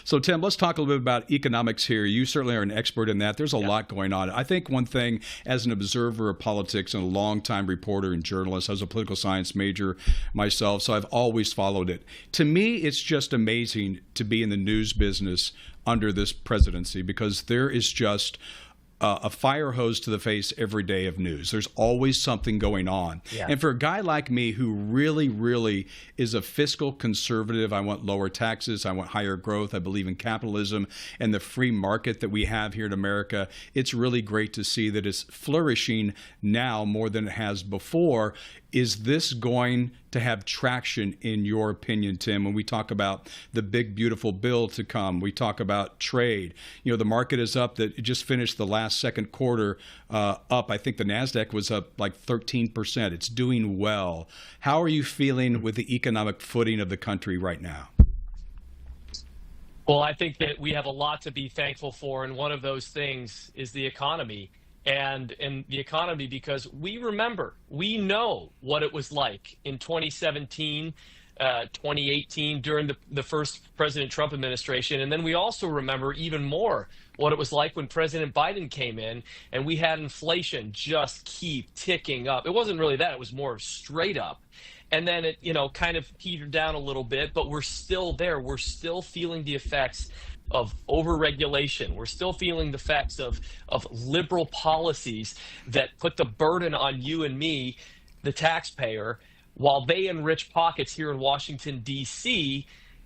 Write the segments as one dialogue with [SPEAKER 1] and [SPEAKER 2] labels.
[SPEAKER 1] So, Tim, let's talk a little bit about economics here. You certainly are an expert in that. There's a lot going on. I think one thing, as an observer of politics and a longtime reporter and journalist, I was a political science major myself, so I've always followed it. To me, it's just amazing to be in the news business under this presidency, because there is just a fire hose to the face every day of news. There's always something going on. Yeah. And for a guy like me who really, really is a fiscal conservative, I want lower taxes, I want higher growth, I believe in capitalism and the free market that we have here in America, it's really great to see that it's flourishing now more than it has before. Is this going to have traction, in your opinion, Tim, when we talk about the big, beautiful bill to come? We talk about trade. You know, the market is up. That it just finished the last second quarter up. I think the NASDAQ was up like 13%. It's doing well. How are you feeling with the economic footing of the country right now?
[SPEAKER 2] Well, I think that we have a lot to be thankful for, and one of those things is the economy. And in the economy, because we know what it was like in 2017, 2018 during the first President Trump administration. And then we also remember even more what it was like when President Biden came in and we had inflation just keep ticking up. It wasn't really that, it was more straight up. And then it, kind of petered down a little bit, but we're still there. We're still feeling the effects of overregulation. We're still feeling the effects of liberal policies that put the burden on you and me, the taxpayer, while they enrich pockets here in Washington, D.C.,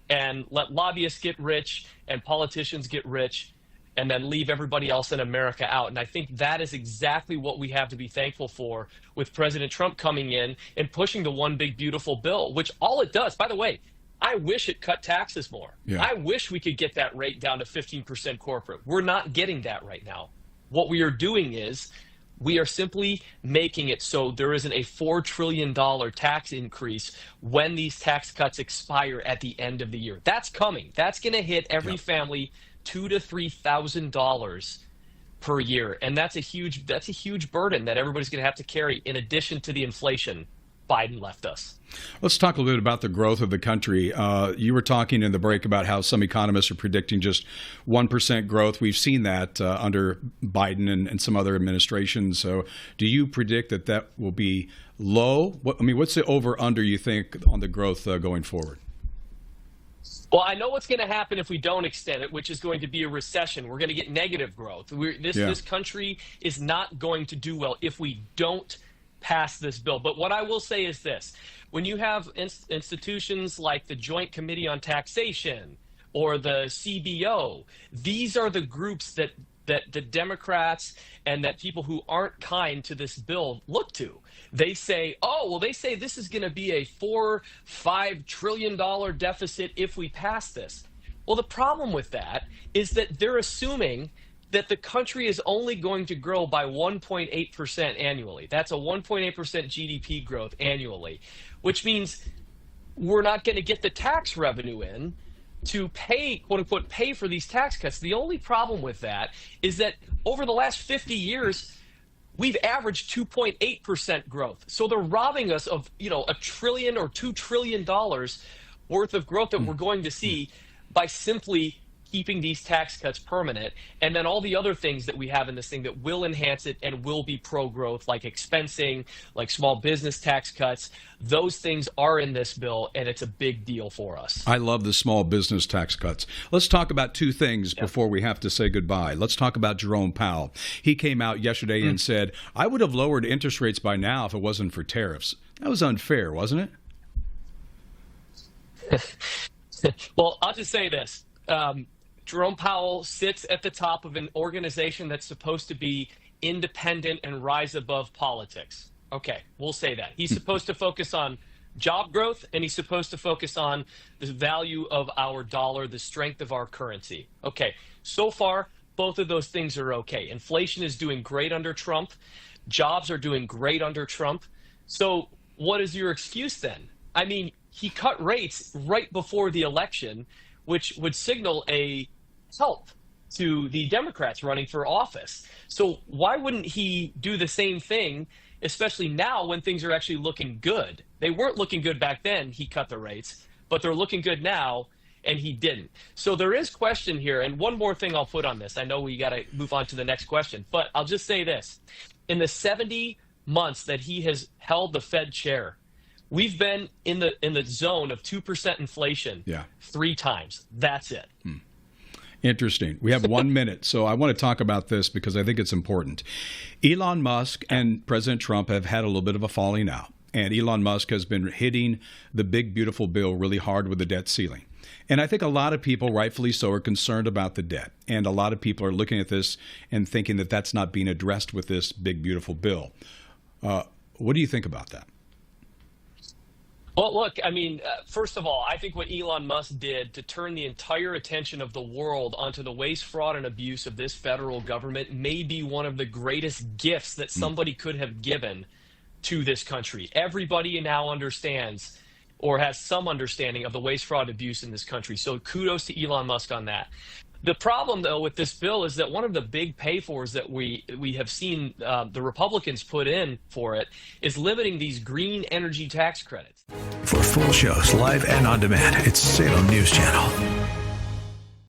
[SPEAKER 2] and let lobbyists get rich and politicians get rich, and then leave everybody else in America out. And I think that is exactly what we have to be thankful for with President Trump coming in and pushing the one big beautiful bill, which all it does, by the way, I wish it cut taxes more. Yeah. I wish we could get that rate down to 15% corporate. We're not getting that right now. What we are doing is we are simply making it so there isn't a $4 trillion tax increase when these tax cuts expire at the end of the year. That's coming. That's going to hit every family $2,000 to $3,000 per year, and that's a huge burden that everybody's going to have to carry in addition to the inflation Biden left us.
[SPEAKER 1] Let's talk a little bit about the growth of the country. You were talking in the break about how some economists are predicting just 1% growth. We've seen that under Biden and some other administrations. So do you predict that will be low? What's the over-under, you think, on the growth going forward?
[SPEAKER 2] Well, I know what's going to happen if we don't extend it, which is going to be a recession. We're going to get negative growth. This country is not going to do well if we don't pass this bill. But what I will say is this: when you have institutions like the Joint Committee on Taxation or the CBO, these are the groups that the Democrats and that people who aren't kind to this bill look to. They say, they say this is going to be a $4-5 trillion deficit if we pass this. Well, the problem with that is that they're assuming that the country is only going to grow by 1.8% annually. That's a 1.8% GDP growth annually, which means we're not going to get the tax revenue in to pay, quote unquote, pay for these tax cuts. The only problem with that is that over the last 50 years, we've averaged 2.8% growth. So they're robbing us of, $1 trillion or $2 trillion worth of growth that we're going to see by simply keeping these tax cuts permanent, and then all the other things that we have in this thing that will enhance it and will be pro-growth, like expensing, like small business tax cuts. Those things are in this bill, and it's a big deal for us.
[SPEAKER 1] I love the small business tax cuts. Let's talk about two things before we have to say goodbye. Let's talk about Jerome Powell. He came out yesterday and said, I would have lowered interest rates by now if it wasn't for tariffs. That was unfair, wasn't
[SPEAKER 2] it? Well, I'll just say this. Jerome Powell sits at the top of an organization that's supposed to be independent and rise above politics. Okay, we'll say that. He's supposed to focus on job growth, and he's supposed to focus on the value of our dollar, the strength of our currency. Okay, so far, both of those things are okay. Inflation is doing great under Trump. Jobs are doing great under Trump. So what is your excuse then? I mean, he cut rates right before the election, which would signal a help to the Democrats running for office. So why wouldn't he do the same thing, especially now when things are actually looking good? They weren't looking good back then, he cut the rates, but they're looking good now. and he didn't. So there is question here. And one more thing I'll put on this. I know we got to move on to the next question, but I'll just say this. In the 70 months that he has held the Fed chair, we've been in the zone of 2% inflation 3 times. That's it.
[SPEAKER 1] Interesting. We have 1 minute, so I want to talk about this because I think it's important. Elon Musk and President Trump have had a little bit of a falling out, and Elon Musk has been hitting the big, beautiful bill really hard with the debt ceiling. And I think a lot of people, rightfully so, are concerned about the debt. And a lot of people are looking at this and thinking that that's not being addressed with this big, beautiful bill. What do you think about that?
[SPEAKER 2] Well, look, I mean, first of all, I think what Elon Musk did to turn the entire attention of the world onto the waste, fraud, and abuse of this federal government may be one of the greatest gifts that somebody could have given to this country. Everybody now understands or has some understanding of the waste, fraud, abuse in this country. So kudos to Elon Musk on that. The problem, though, with this bill is that one of the big pay-fors that we have seen the Republicans put in for it is limiting these green energy tax credits.
[SPEAKER 3] For full shows, live and on demand, it's Salem News Channel.